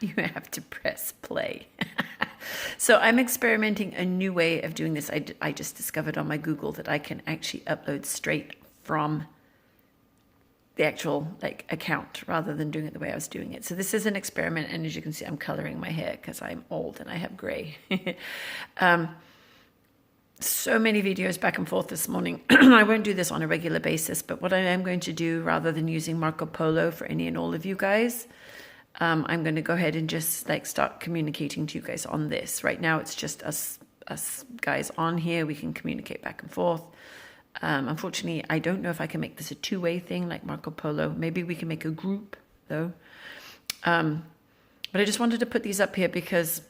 You have to press play. So I'm experimenting a new way of doing this. I just discovered on my Google that I can actually upload straight from the actual account rather than doing it the way I was doing it. So this is an experiment, and as you can see, I'm coloring my hair because I'm old and I have gray. So many videos back and forth this morning. I won't do this on a regular basis, but what I am going to do, rather than using Marco Polo for any and all of you guys, I'm going to go ahead and just start communicating to you guys on this. Right now, it's just us guys on here. We can communicate back and forth. Unfortunately, I don't know if I can make this a two-way thing like Marco Polo. Maybe we can make a group, though. But I just wanted to put these up here because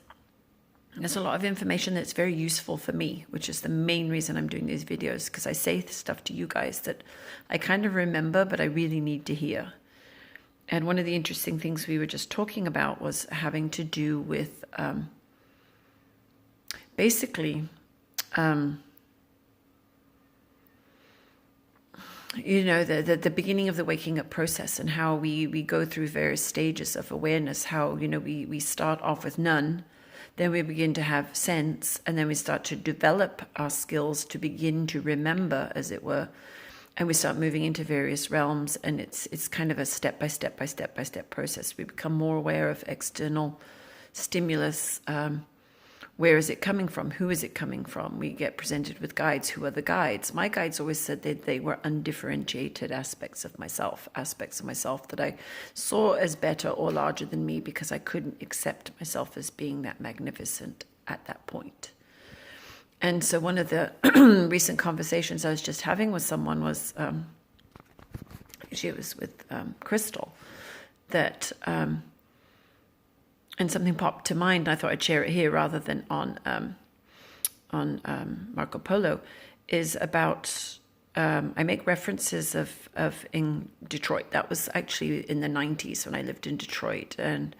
there's a lot of information that's very useful for me, which is the main reason I'm doing these videos, because I say stuff to you guys that I kind of remember, but I really need to hear. And one of the interesting things we were just talking about was having to do with basically, the beginning of the waking up process and how we go through various stages of awareness, how, we start off with none. Then we begin to have sense, and then we start to develop our skills to begin to remember, as it were, and we start moving into various realms, and it's kind of a step-by-step process. We become more aware of external stimulus. Where is it coming from? Who is it coming from? We get presented with guides. Who are the guides? My guides always said that they were undifferentiated aspects of myself that I saw as better or larger than me because I couldn't accept myself as being that magnificent at that point. And so one of the recent conversations I was just having with someone was, she was with Crystal, that... and something popped to mind. I thought I'd share it here rather than on Marco Polo. Is about I make references of in Detroit. That was actually in the 90s when I lived in Detroit, and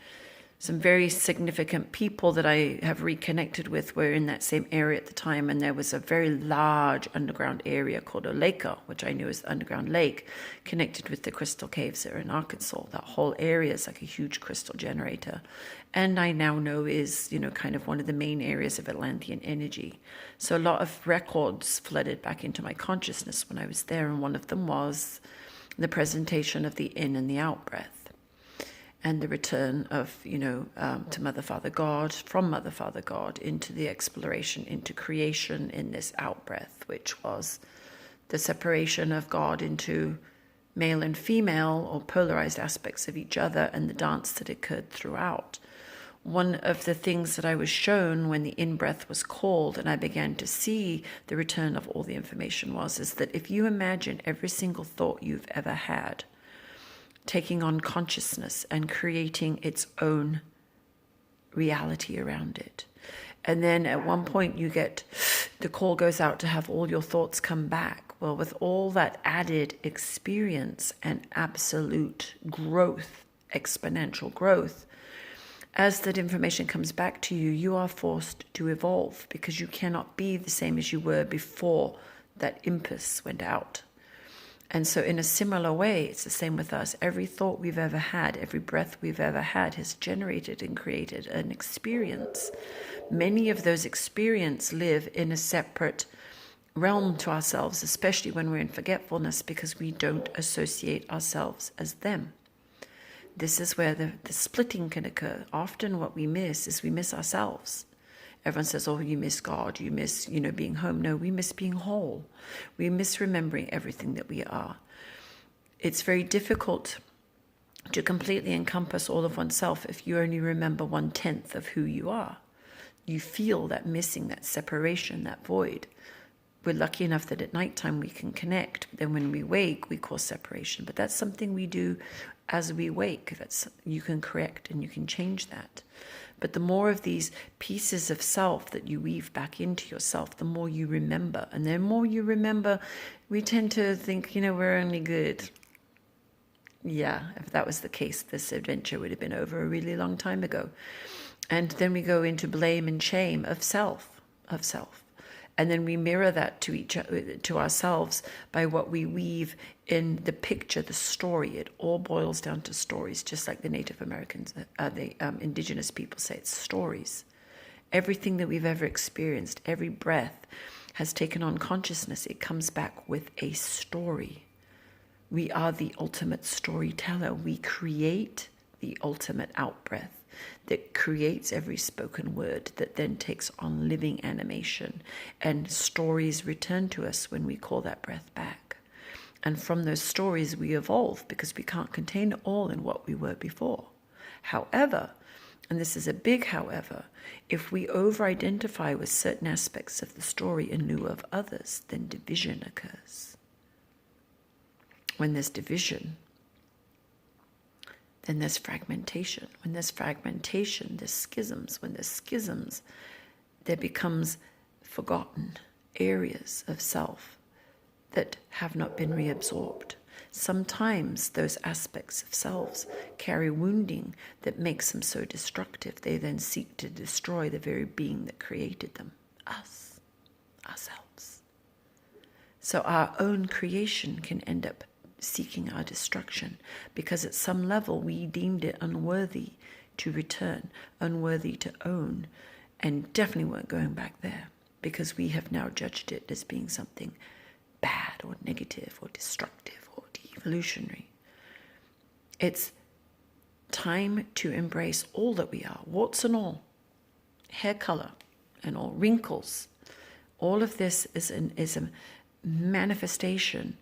some very significant people that I have reconnected with were in that same area at the time, and there was a very large underground area called Oleka, which I knew as the underground lake, connected with the crystal caves that are in Arkansas. That whole area is like a huge crystal generator, and I now know is, kind of one of the main areas of Atlantean energy. So a lot of records flooded back into my consciousness when I was there, and one of them was the presentation of the in and the out breath. And the return of, to Mother, Father, God, from Mother, Father, God, into the exploration, into creation in this out-breath, which was the separation of God into male and female or polarized aspects of each other, and the dance that occurred throughout. One of the things that I was shown when the in-breath was called and I began to see the return of all the information is that if you imagine every single thought you've ever had, taking on consciousness and creating its own reality around it. And then at one point the call goes out to have all your thoughts come back. Well, with all that added experience and absolute growth, exponential growth, as that information comes back to you, you are forced to evolve because you cannot be the same as you were before that impulse went out. And so in a similar way, it's the same with us. Every thought we've ever had, every breath we've ever had has generated and created an experience. Many of those experiences live in a separate realm to ourselves, especially when we're in forgetfulness, because we don't associate ourselves as them. This is where the splitting can occur. Often what we miss is we miss ourselves. Everyone says, oh, you miss God, you miss, being home. No, we miss being whole. We miss remembering everything that we are. It's very difficult to completely encompass all of oneself if you only remember 1/10 of who you are. You feel that missing, that separation, that void. We're lucky enough that at nighttime we can connect. Then when we wake, we cause separation. But that's something we do as we wake. You can correct and you can change that. But the more of these pieces of self that you weave back into yourself, the more you remember. And the more you remember, we tend to think, we're only good. Yeah, if that was the case, this adventure would have been over a really long time ago. And then we go into blame and shame of self. And then we mirror that to ourselves by what we weave in the picture, the story. It all boils down to stories, just like the Native Americans, the indigenous people say it's stories. Everything that we've ever experienced, every breath has taken on consciousness. It comes back with a story. We are the ultimate storyteller. We create the ultimate out-breath that creates every spoken word that then takes on living animation, and stories return to us when we call that breath back. And from those stories we evolve, because we can't contain it all in what we were before. However, and this is a big however, if we over-identify with certain aspects of the story in lieu of others, then division occurs. When there's division, then there's fragmentation. When there's fragmentation, there's schisms. When there's schisms, there becomes forgotten areas of self that have not been reabsorbed. Sometimes those aspects of selves carry wounding that makes them so destructive. They then seek to destroy the very being that created them, us, ourselves. So our own creation can end up seeking our destruction, because at some level we deemed it unworthy to return, unworthy to own, and definitely weren't going back there, because we have now judged it as being something bad or negative or destructive or de-evolutionary. It's time to embrace all that we are, warts and all, hair color and all, wrinkles. All of this is a manifestation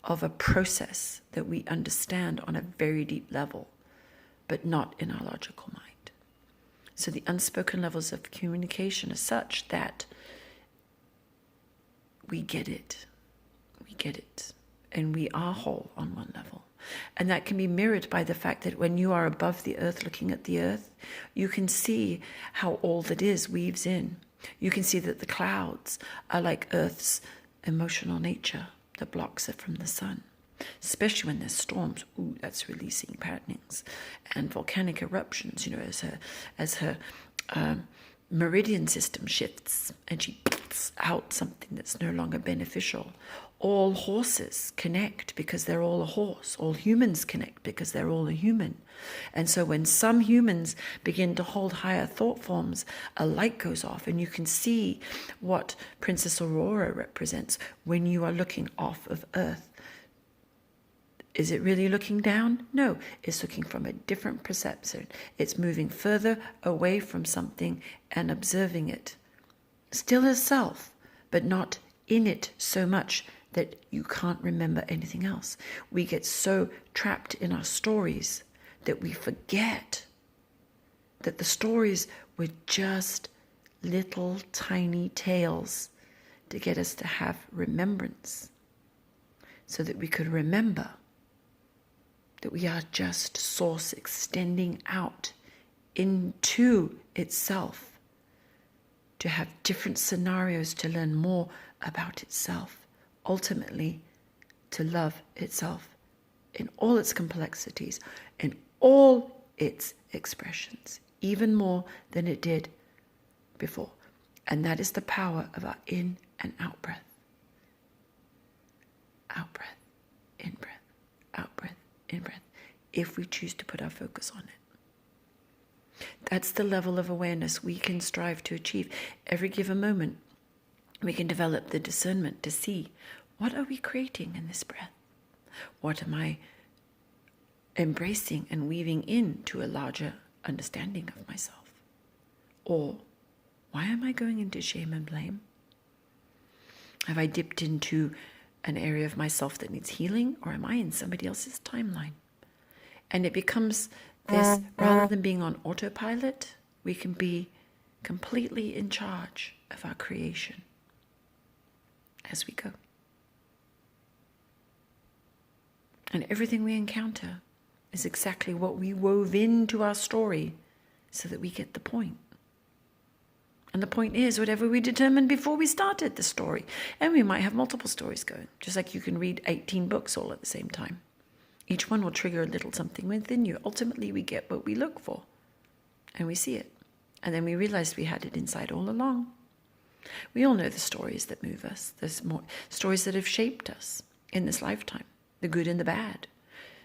of a process that we understand on a very deep level, but not in our logical mind. So the unspoken levels of communication are such that we get it, and we are whole on one level. And that can be mirrored by the fact that when you are above the earth looking at the earth, you can see how all that is weaves in. You can see that the clouds are like Earth's emotional nature that blocks it from the sun, especially when there's storms. Ooh, that's releasing patternings and volcanic eruptions. As her meridian system shifts and she puts out something that's no longer beneficial. All horses connect because they're all a horse. All humans connect because they're all a human. And so when some humans begin to hold higher thought forms, a light goes off, and you can see what Princess Aurora represents when you are looking off of Earth. Is it really looking down? No, it's looking from a different perception. It's moving further away from something and observing it. Still as self, but not in it so much that you can't remember anything else. We get so trapped in our stories that we forget that the stories were just little tiny tales to get us to have remembrance, so that we could remember that we are just source extending out into itself to have different scenarios to learn more about itself, ultimately to love itself in all its complexities, in all its expressions, even more than it did before. And that is the power of our in and out breath. Out breath, in breath, out breath, in breath, if we choose to put our focus on it. That's the level of awareness we can strive to achieve. Every given moment, we can develop the discernment to see, what are we creating in this breath? What am I embracing and weaving into a larger understanding of myself? Or why am I going into shame and blame? Have I dipped into an area of myself that needs healing, or am I in somebody else's timeline? And it becomes this, rather than being on autopilot, we can be completely in charge of our creation as we go. And everything we encounter is exactly what we wove into our story so that we get the point. And the point is whatever we determined before we started the story. And we might have multiple stories going, just like you can read 18 books all at the same time. Each one will trigger a little something within you. Ultimately, we get what we look for, and we see it. And then we realize we had it inside all along. We all know the stories that move us. There's more stories that have shaped us in this lifetime, the good and the bad,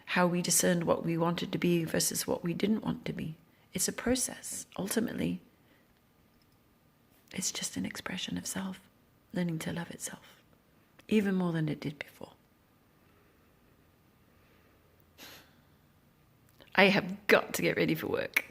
how we discerned what we wanted to be versus what we didn't want to be. It's a process. Ultimately, it's just an expression of self, learning to love itself, even more than it did before. I have got to get ready for work.